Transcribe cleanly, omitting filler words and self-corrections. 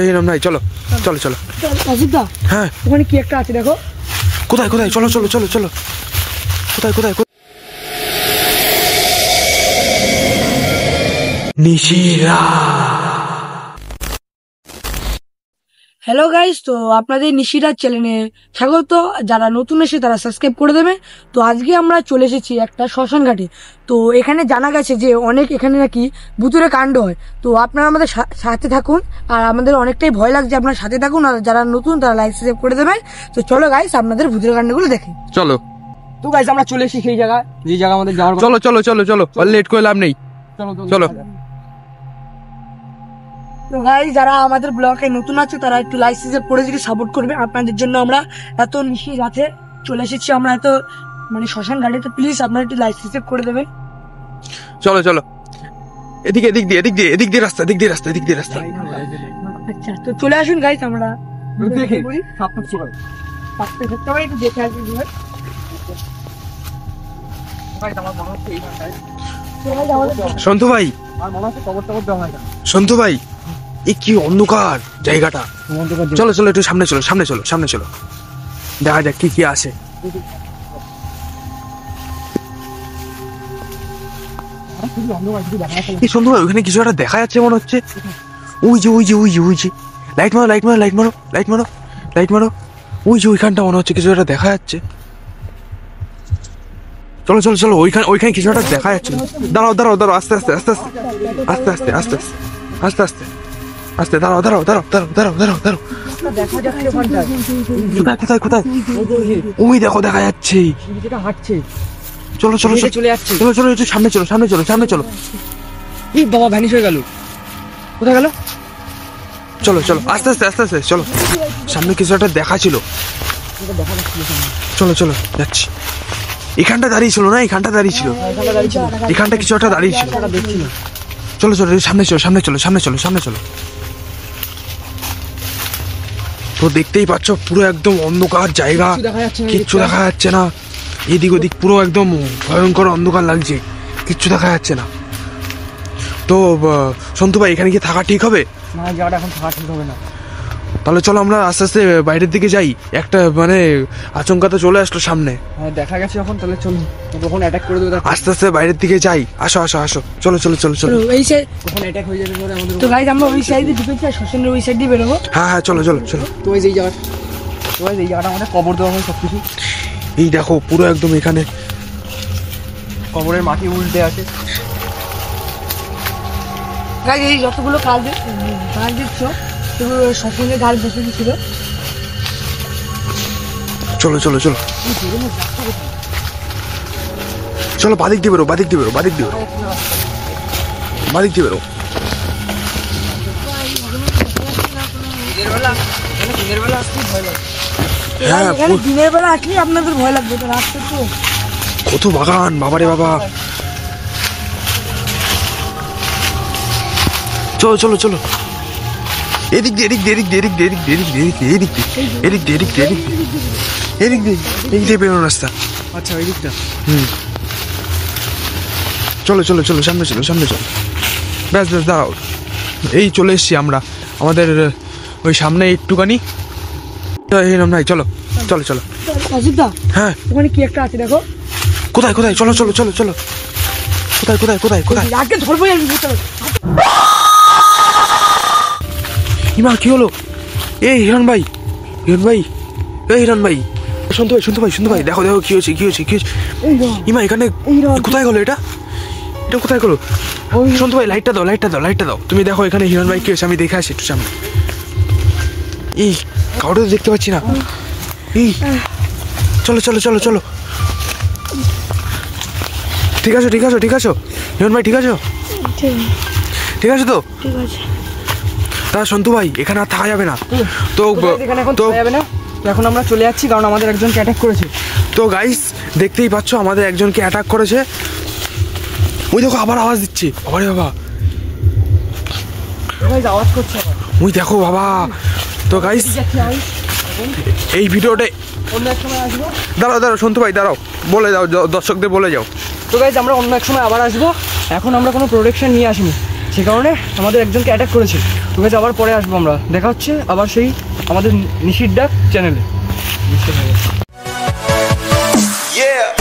হিরণ ভাই চলো চলো চলো। হ্যাঁ ওখানে কি একটা আছে দেখো। কোথায় কোথায়? চলো চলো চলো চলো। কোথায় কোথায়? নিশিরা। হ্যালো গাইস, তো আপনাদের নিশিরাজ চ্যানেলে স্বাগত। যারা নতুন এসে তারা সাবস্ক্রাইব করে দেবে। তো আজকে আমরা চলে এসেছি একটা শ্মশান ঘাটে। তো এখানে জানা গেছে যে অনেক এখানে নাকি ভূতের কাণ্ড হয়। তো আপনারা আমাদের সাথে থাকুন, আর আমাদের অনেকটাই ভয় লাগছে, আপনারা সাথে থাকুন। আর যারা নতুন তারা লাইক সাবস্ক্রাইব করে দেবেন। তো চলো গাইস, আপনাদের ভূতের কাণ্ডগুলো দেখি। চলো। তো গাইস আমরা চলে এসেছি সেই জায়গা, যে জায়গা আমাদের যাওয়ার। চলো চলো চলো চলো, লেট করে লাভ নেই। চলো চলো। তো গাইস, যারা আমাদের ব্লগে নতুন আছে তারা একটু লাইক সাবস্ক্রাইব করে দিকে সাপোর্ট করবে। আপনাদের জন্য আমরা এত নিশি রাতে চলে এসেছি, আমরা এত মানে শ্মশান ঘাটে। তো প্লিজ আপনারা একটু লাইক সাবস্ক্রাইব করে দেবেন। চলো চলো, এদিকে এদিক দিয়ে এদিক দিয়ে এদিক দিয়ে রাস্তা, এদিক দিয়ে রাস্তা, এদিক দিয়ে রাস্তা। আচ্ছা, তো চলে আসুন গাইস, আমরা দেখি একটু দেখে আসি। সন্তু ভাই, সন্তু ভাই, এ কি অন্ধকার জায়গাটা। চলো চলো একটু সামনে চলো, সামনে চলো, সামনে চলো, দেখা যাক কি কি আছে। সন্তু ভাই, ওখানে কিছু একটা দেখা যাচ্ছে মনে হচ্ছে। ওই যে ওই যে ওই যে ওই যে লাইট মারো, লাইট মারো, লাইট মারো, লাইট মারো, লাইট মারো। ওই যে ওইখানটা মনে হচ্ছে কিছু একটা দেখা যাচ্ছে। চলো চলো চলো, ওইখানে ওইখানে কিছু একটা দেখা যাচ্ছে। দাঁড়াও দাঁড়াও দাঁড়াও, আস্তে আস্তে আস্তে আস্তে আস্তে আস্তে আস্তে আস্তে আস্তে আস্তে দাঁড়াও দাঁড়াও দাঁড়াও দাঁড়াও দাঁড়াও দাঁড়াও দাঁড়াও। কোথায় কোথায় কোথায়? ওই দেখো দেখা যাচ্ছে। হাঁটছে। চলো চলো চলে যাচ্ছে। চলো চলো একটু সামনে চলো, সামনে চলো, সামনে চলো। এই বাবা ভ্যানিশ হয়ে গেল। কোথায় গেল? চলো চলো আস্তে আস্তে আস্তে আস্তে চলো। সামনে কিছু একটা দেখা ছিল। চলো চলো যাচ্ছি। এখানটা দাঁড়িয়ে ছিল না, এখানটা দাঁড়িয়ে ছিল, এখানটা কিছু একটা দাঁড়িয়ে ছিল। চলো চলো সামনে চলো, সামনে চলো, সামনে চলো, সামনে চলো। তো দেখতেই পাচ্ছ পুরো একদম অন্ধকার জায়গা, কিচ্ছু দেখা যাচ্ছে না। এদিক ওদিক পুরো একদম ভয়ঙ্কর অন্ধকার লাগছে, কিচ্ছু দেখা যাচ্ছে না। তো সন্তু ভাই, এখানে কি থাকা ঠিক হবে? না, জায়গাটা এখন থাকা ঠিক হবে না। তাহলে চলো আমরা আস্তে আস্তে বাইরের দিকে যাই। একটা মানে আচমকা তো চলে আসলো সামনে। হ্যাঁ, দেখা গেছে যখন, তাহলে চলো কখন অ্যাটাক করে দেবে। আস্তে আস্তে বাইরের দিকে যাই। আসো আসো আসো, চলো চলো চলো চলো। এই সাইড কখন অ্যাটাক হয়ে যাবে পরে আমাদের। তো গাইস, আমরা ওই সাইডে ঢুকেছি, আর শ্মশানের ওই সাইড দিয়ে বেরোবো। হ্যাঁ হ্যাঁ চলো চলো চলো। তো এই জায়গাটা, তো এই জায়গাটা আমাদের কবর দেওয়া হয় সবকিছু। এই দেখো পুরো একদম এখানে কবরের মাটি উল্টে আছে। গাইস, এই যতগুলো কাল দিচ্ছ সেগুলো শ্মশানের গাল বসে ছিল। চলো চলো চলো চলো, বাদিক দিয়ে বেরো, বাদিক দিয়ে বেরো, বাদিক দিয়ে বেরো, বাদিক দিয়ে বেরো। হ্যাঁ, এখানে দিনের বেলা আসলে আপনাদের ভয় লাগবে, তো রাত্রে তো কত বাগান, বাবারে বাবা। চলো চলো চলো, এদিক দিয়ে এদিক দিয়ে এদিক দিয়ে এদিক দিয়ে এদিক দিয়ে এদিক দিয়ে এদিক দিয়ে এদিক দিয়ে এদিক দিয়ে এদিক দিয়ে এদিক দিয়ে এদিক দিয়ে বেরোনো রাস্তা। আচ্ছা, ওই দিকটা। চলো চলো চলো, সামনে চলো, সামনে চলো। ব্যাস ব্যাস, দাঁড়াও। এই চলে এসছি আমরা আমাদের ওই সামনে একটুখানি। হিরণ ভাই চলো চলো চলো। অজিতদা, হ্যাঁ ওখানে কি একটা আছে দেখো। কোথায় কোথায়? চলো চলো চলো চলো। কোথায় কোথায় কোথায় কোথায়? আগে ধরবো আমি। ইমা, কি হলো? এই হিরণ ভাই, হিরণ ভাই, এই হিরণ ভাই, শুনতে ভাই, শুনতে ভাই, শুনতে ভাই, দেখো দেখো কি হয়েছে, কি হয়েছে, কি হয়েছে? ইমা, এখানে কোথায় গেলো এটা? এটা কোথায় গেলো? শুনতে ভাই, লাইটটা দাও, লাইটটা দাও, লাইটটা দাও। তুমি দেখো এখানে হিরণ ভাই কি হয়েছে, আমি দেখে আসি একটু সামনে। এই কাউকে তো দেখতে পাচ্ছি না। এই চলো চলো চলো চলো। ঠিক আছে ঠিক আছে ঠিক আছে হিরণ ভাই, ঠিক আছে, ঠিক আছে তো? ঠিক আছে। তা সন্তু ভাই, এখানে আর থাকা যাবে না তো। এখানে এখন থাকা যাবে না, এখন আমরা চলে যাচ্ছি, কারণ আমাদের একজনকে অ্যাটাক করেছে। তো গাইস, দেখতেই পাচ্ছ আমাদের একজনকে অ্যাটাক করেছে। ওই দেখো আবার আওয়াজ দিচ্ছে, আবার বাবা আওয়াজ করছে। ওই দেখো বাবা। তো গাইস, এই ভিডিওটা অন্য এক সময় আসবো। দাঁড়াও দাঁড়াও সন্তু ভাই, দাঁড়াও, বলে যাও, দর্শকদের বলে যাও। তো গাইস, আমরা অন্য এক সময় আবার আসবো। এখন আমরা কোনো প্রোটেকশন নিয়ে আসিনি, সে কারণে আমাদের একজনকে অ্যাটাক করেছে। ঠিক আছে, আবার পরে আসবো আমরা। দেখা হচ্ছে আবার সেই আমাদের নিশির ডাক চ্যানেলে। Yeah.